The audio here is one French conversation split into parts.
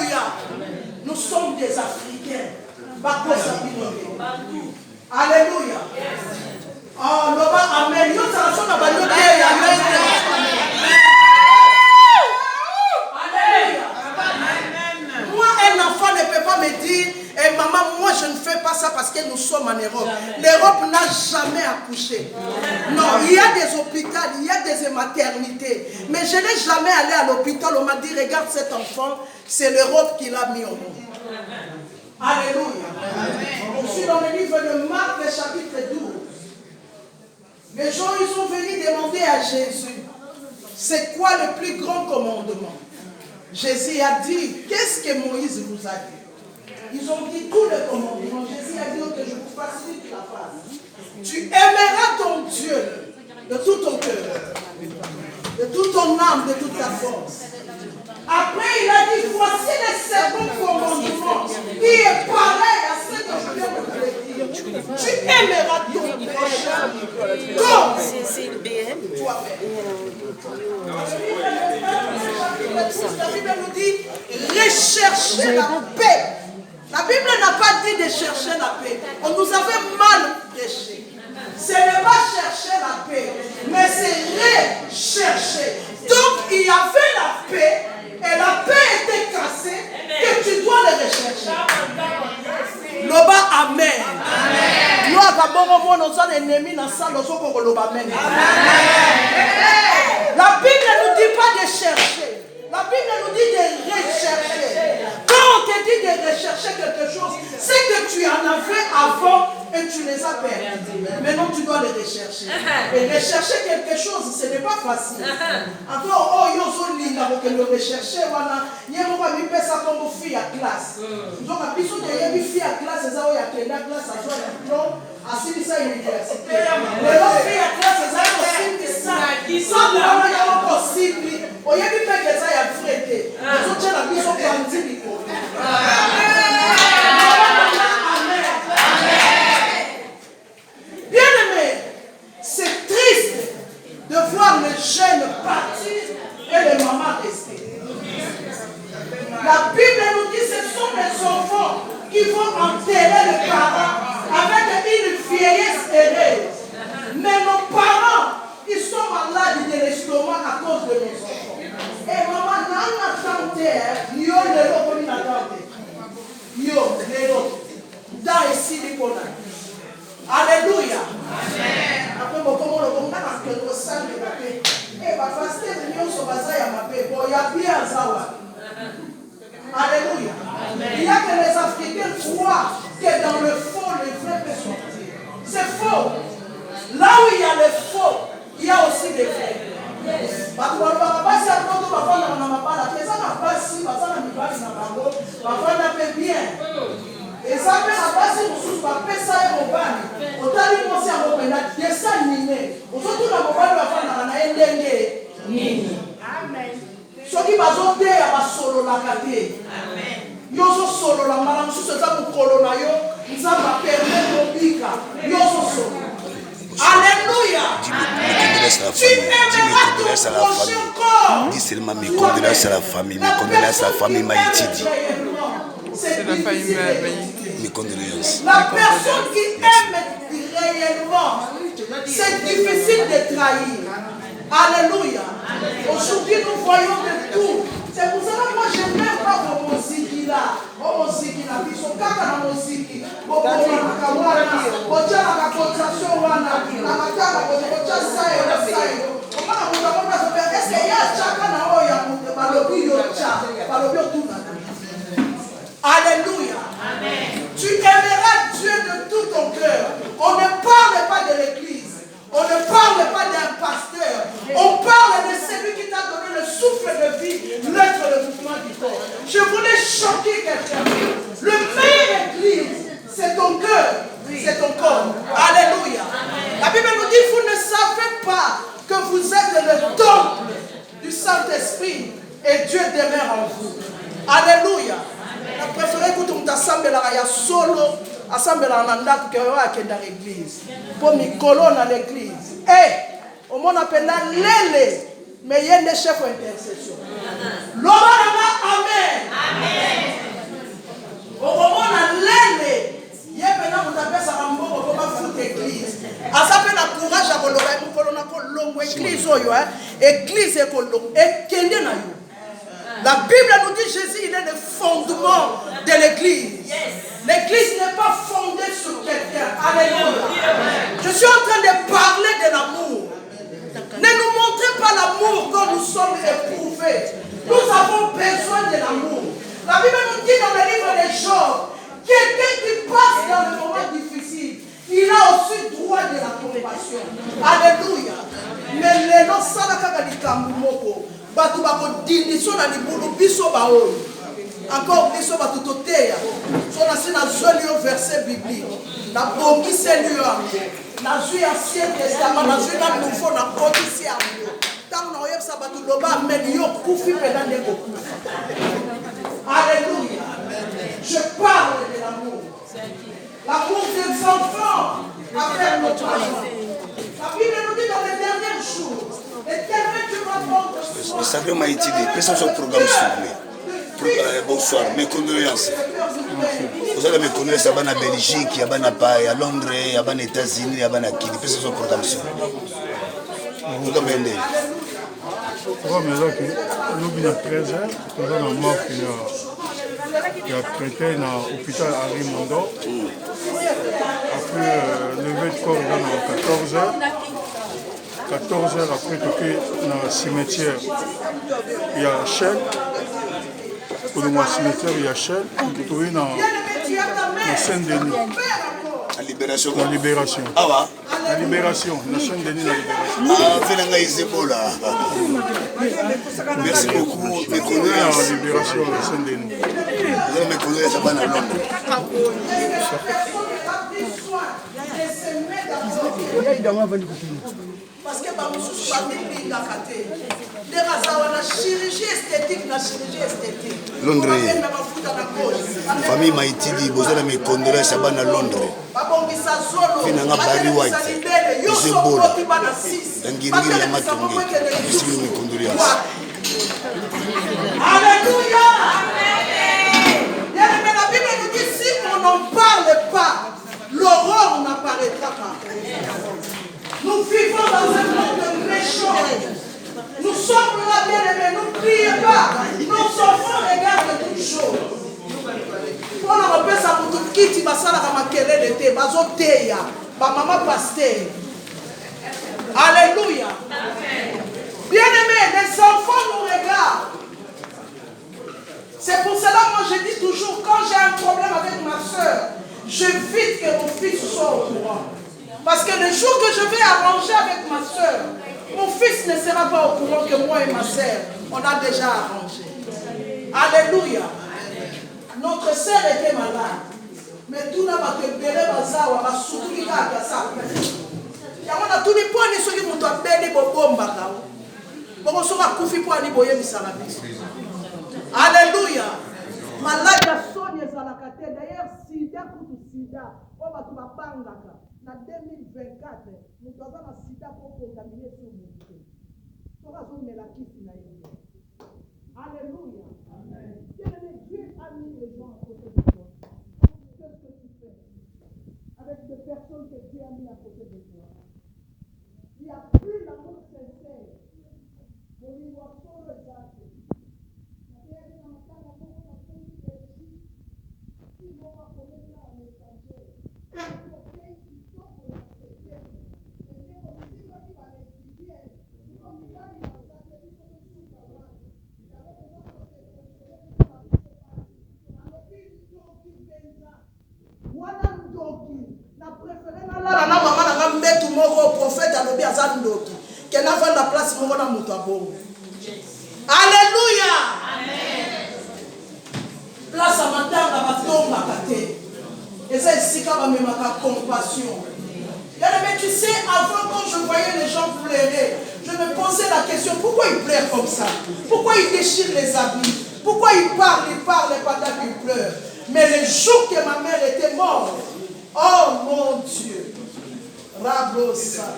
Alléluia. Nous sommes des Africains. Alléluia. Oh, amen. Moi, un enfant ne peut pas me dire, eh, maman, moi je ne fais pas ça parce que nous sommes en Europe. L'Europe n'a jamais accouché. Non, il y a des hôpitaux, il y a des maternités. Mais je n'ai jamais allé à l'hôpital. On m'a dit, regarde cet enfant, c'est l'Europe qui l'a mis au monde. Alléluia. Je suis dans le livre de Marc, le chapitre 12. Les gens, ils sont venus demander à Jésus, c'est quoi le plus grand commandement? Jésus a dit, qu'est-ce que Moïse vous a dit? Ils ont dit tous les commandements. Jésus a dit que je vous facilite la phrase. Tu aimeras ton Dieu de tout ton cœur, de toute ton âme, de toute ta force. Après, il a dit, voici le second commandement qui est pareil à ce que je viens de te dire. Tu aimeras ton prochain comme toi-même. La Bible nous dit, recherchez la paix. La Bible n'a pas dit de chercher la paix. On nous avait mal prêché. Ce n'est pas chercher la paix, mais c'est rechercher. Donc, il y avait la paix. Et la paix était cassée, que tu dois le rechercher. Loba amen. Nous avons nos ennemis dans sa leçon pour loba amen. La Bible ne nous dit pas de chercher. La Bible nous dit de rechercher. Quand on te dit de rechercher quelque chose, c'est que tu en avais avant et tu les as perdus. Maintenant tu dois les rechercher. Et rechercher quelque chose, ce n'est pas facile. Encore, oh, yo zo linga pour que le rechercher, voilà. Il y a mon ami ça comme fille à classe. Donc, à plus de fille à classe, c'est ça où il y a la classe à soi, diplôme, à ça université. Les autres filles à classe, c'est ça aussi ça. Sans vraiment y avoir possible. Oh, il y a des gens qui ça y a frété. Les autres, la mise au bandit. Bien-aimé, c'est triste de voir les jeunes partir et les mamans rester. La Bible nous dit que ce sont les enfants qui vont enterrer les parents avec une vieillesse heureuse. Mais nos parents, ils sont malades de l'estomac à cause de nos enfants. Et maman, dans la tante, yo le loco ni la tante. Yo, le loco. Dans ici, les connards. Alléluia. Après, comment le bon a que le sang de la paix. Et va faster, nous sommes basés à ma paix. Bon, il y a bien ça. Alléluia. Il y a que les Africains croient que dans le faux, le vrai peut sortir. C'est faux. Là où il y a le faux, il y a aussi des vrais. Et ça fait la base sous ma pesa et mon bani. Au tali mon si à mon pena dessin animé. Aujourd'hui la mobile va faire na endenge nini. Amen. Ce qui va zoter à ma solo la kate. Amen. Yo so solo la mala sous ça mon colonna yo. Ça va permettre au bika. Yo so solo. Alléluia. Tu aimeras ton prochain corps. Dis seulement mes condoléances à la famille. Mes condoléances à la famille Maïtidi. C'est la famille mes condoléances. La personne qui aime réellement, c'est difficile de trahir. Alléluia. Aujourd'hui, nous voyons de tout. C'est pour ça que moi, je n'aime pas vos musiques là. Vos musiques là, qui sont caca dans la musique. Vos Alléluia. Amen. Tu aimeras Dieu de tout ton cœur. On ne parle pas de l'église. On ne parle pas d'un pasteur. On parle de celui qui t'a donné le souffle de vie, l'être le mouvement du corps. Je voulais choquer quelqu'un. Le meilleur église, c'est ton cœur. C'est ton corps. Alléluia. La Bible nous dit, vous ne savez pas que vous êtes le temple du Saint-Esprit et Dieu demeure en vous. Alléluia. Je préfère que tu t'assembles à solo, assemble à l'andak que tu as dans l'église. Pour me coller dans l'église. Et, au monde appelle la lélé, mais il y a des chefs d'intercession. Amen. Amen. Église et Kende na yo. La Bible nous dit Jésus, il est le fondement de l'église. L'église n'est pas fondée sur quelqu'un. Alléluia. Je suis en train de parler de l'amour. Ne nous montrez pas l'amour quand nous sommes éprouvés. Nous avons besoin de l'amour. La Bible nous dit dans le livre de Job, quelqu'un qui passe dans le moment difficile, il a aussi droit de la compassion. Alléluia. Mais les gens sont batu bako dindiso na libulu biso baoyo encore biso batu toteya so na sina zoli au verset biblique na bongi seigneur na zui ancien testament na zui na nouveau na kodisi yango tango na oyebisa batu loba amen yo kufi pena ndeko kufa. Alléluia. Je parle de l'amour des enfants avec notre argent. La Bible nous dit dans les derniers jours le sacré m'a été dit, personne sur le programme s'ouvre. Bonsoir, mes condoléances. Vous allez me connaître, il y a en Belgique, il y a à Londres, il y a aux États-Unis, il y a en Kini, personne sur le programme s'ouvre. Vous comprenez? Nous avons 13 ans, nous avons mort qui a traité dans l'hôpital Henri Mondo. Après, levé de corps dans 14 heures. 14 heures après, dans le cimetière, il y a Shell. Pour le cimetière, il y a Shell. Dans Saint-Denis. La libération. La libération. Ah ouais? La libération. La Saint-Denis, la libération. Ah, merci beaucoup. Mes condoléances. La libération de Saint-Denis. Vous allez me connaître, ça va à Londres. Parce que la chirurgie esthétique, Londres. Famille Maïtidi, vous allez me condoléances, ça va à Londres. Finanga Barry White. Zebola. Dangiri la Matonge. Ici, mes condoléances. Alléluia. La Bible nous dit si on n'en parle pas, l'aurore n'apparaîtra pas. Nous vivons dans un monde méchant. Nous sommes là, bien aimés, n'oubliez pas. Nos enfants regardent toutes choses. On a repéré ça pour tout qui basala comme makelele te, bazoteya, ba maman pasteur. Alléluia. Bien aimés, les enfants nous regardent. C'est pour cela moi je dis toujours quand j'ai un problème avec ma soeur, j'évite que mon fils soit au courant. Parce que le jour que je vais arranger avec ma soeur, mon fils ne sera pas au courant que moi et ma soeur, on a déjà arrangé. Alléluia. Notre soeur était malade. Mais tout n'a pas que Bélé Bazawa va soutenir à ça. Il y a tous les points qui sont Bélé Bobomba. Bon, on va couper pour aller boyer Missalabis. Alléluia. Malade à Sonia Zalakate. D'ailleurs, Sida pour Sida, on va tout bangaka. En 2024, nous devons avoir Sida pour contaminer sur le monde. On va donner la quitte. Alléluia. Dieu a mis les gens à côté de toi. Qu'est-ce que tu fais avec des personnes que Dieu a mis à côté de toi? Il n'y a plus l'amour sincère. Pour lui voir sur le gâteau. Alléluia. Place à madame à baton bakate. Et ça ici quand même ma compassion. Mais tu sais, avant quand je voyais les gens pleurer, je me posais la question, pourquoi ils pleurent comme ça? Pourquoi ils déchirent les habits? Pourquoi ils parlent et pendant qu'ils pleurent? Mais le jour que ma mère était morte, oh mon Dieu, Rabosat.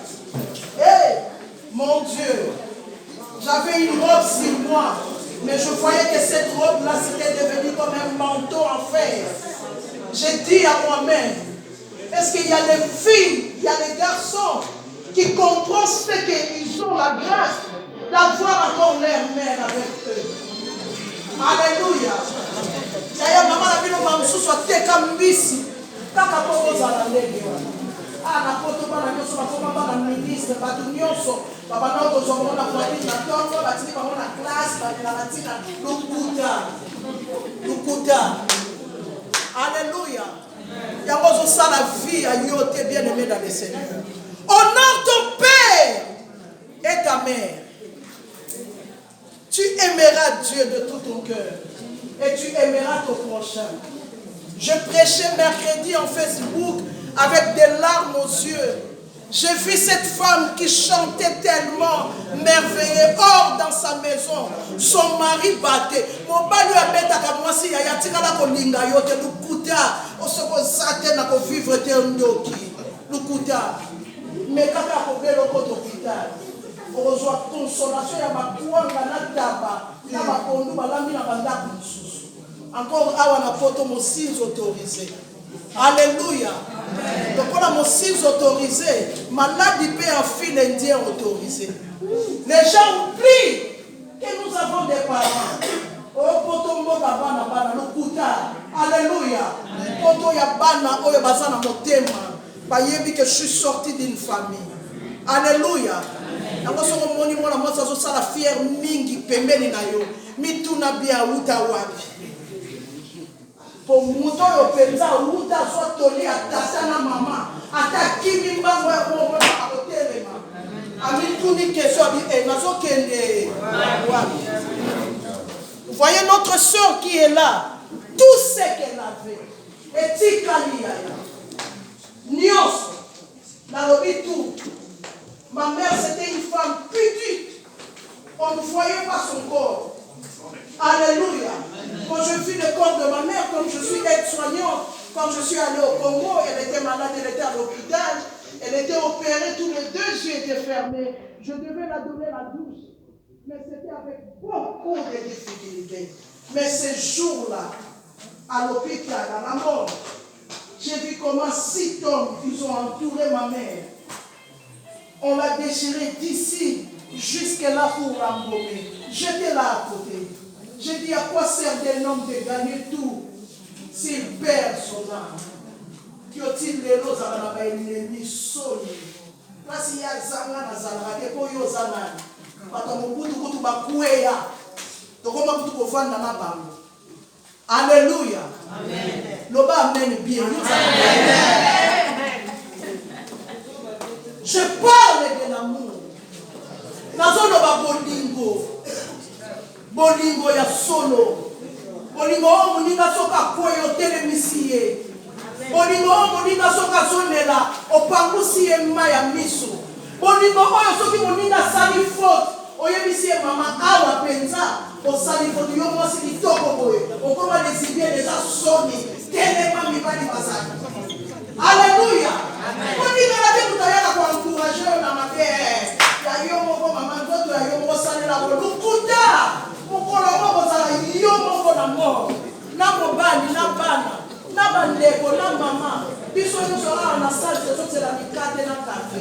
Hey, mon Dieu, j'avais une robe sur moi, mais je voyais que cette robe-là c'était devenu comme un manteau en fer. J'ai dit à moi-même, est-ce qu'il y a des filles, il y a des garçons qui comprennent ce qu'ils ont la grâce d'avoir encore leur mère avec eux. Alléluia. D'ailleurs, maman a vu le mamsou soit tekambisi. Kaka poko zala ndenge wana. Ah, na poto bana nyonso bakoma bana ministre, bato nyonso babanda kozonga na voiture na ntongo, batindi bango na classe, balela batina lukuta. Alléluia. Yango ozosala vie à yo te bien-aimé dans le Seigneur. Honore ton père et ta mère. Tu aimeras Dieu de tout ton cœur et tu aimeras ton prochain. Je prêchais mercredi en Facebook avec des larmes aux yeux. J'ai vu cette femme qui chantait tellement merveilleux. Or, dans sa maison, son mari battait. Mon bali a bêta comme moi si yaya tikala ko linga yo te lukuta. O se ko sate na ko vivre te ndoki. Lukuta. Mais kaka ko belo ko hôpital. On reçoit consolation ya makuanga na taba. Na bakondu balambi na bandako mususu. Encore awa na poto mosins autorisé. Alléluia. Donc on a mon six autorisé, maladie peut en fil indien autorisé. Les gens oublient que nous avons des parents. Oh, poto mboka bana bana lokuta. Alléluia. Poto ya bana oyo bazana motema. Bayebi que je suis sorti d'une famille. Alléluia. Nango soko moni mona mwasa zo sala fier mingi pembeni na yo. Mituna bia uta wapi. Pour muto yo penza uta so toli atata na mama atakimi mbango ya bongo na kotelema ami tuni question bi nazo kende wapi. Vous voyez notre sœur qui est là, tout ce qu'elle avait et tikali ya nios na lobi tout. Ma mère c'était une femme pudique, on ne voyait pas son corps. Alléluia. Quand je vis le corps de ma mère, comme je suis aide-soignante, quand je suis allée au Congo, elle était malade, elle était à l'hôpital, elle était opérée, tous les 2 yeux étaient fermés. Je devais la donner la douche. Mais c'était avec beaucoup de difficultés. Mais ces jours-là, à l'hôpital, à la mort, j'ai vu comment 6 hommes, ils ont entouré ma mère. On l'a déchirée d'ici jusqu'à là pour l'embaumer. J'étais là à côté. J'ai dit à quoi sert d'un homme de gagner tout s'il perd son âme? Qu'y-a-t-il les roses à la ennemi soli? Parce qu'il y a Zanga na Zanga, que pour yo Zanga. Parce que beaucoup de bakouéya. Donc on va tout faire dans la banque. Alléluia. Amen. Loba amen bien. Je parle de l'amour. Nazo loba bolingo. Bolingo ya solo. Bolingo o muninga soka koyo telemisiye. Bolingo o muninga soka sonela opangusiye maya miso. Bolingo oyo soki muninga sali faute. Oyebisiye mama awa penza o sali faute yo mwasi kitoko boye. Okoma desibie déjà soni. Telema mibali bazali. Alléluia. Bolingo la vie kutayaka kwa encourager na mabé. Ya yo moko mama ndoto ya yo moko salela bolukuta. Mokolo moko zala yo moko na mort. Na mobali na bana. Na bandeko na mama. Biso nyonso awa na salle tozotela mikate na kafe.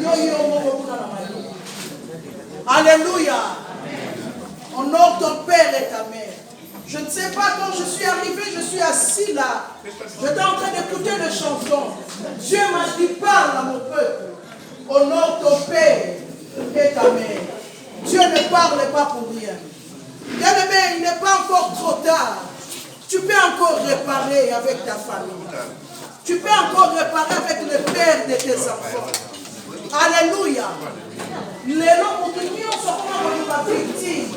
Yo moko kuna na mayi. Alléluia. Honore ton père et ta mère. Je ne sais pas, quand je suis arrivé, je suis assis là. J'étais en train d'écouter les chansons. Dieu m'a dit, parle à mon peuple. Honore ton père et ta mère. Dieu ne parle pas pour rien. Bien-aimé, il n'est pas encore trop tard. Tu peux encore réparer avec ta famille. Tu peux encore réparer avec le père de tes enfants. Alléluia. Les noms qui sont victimes.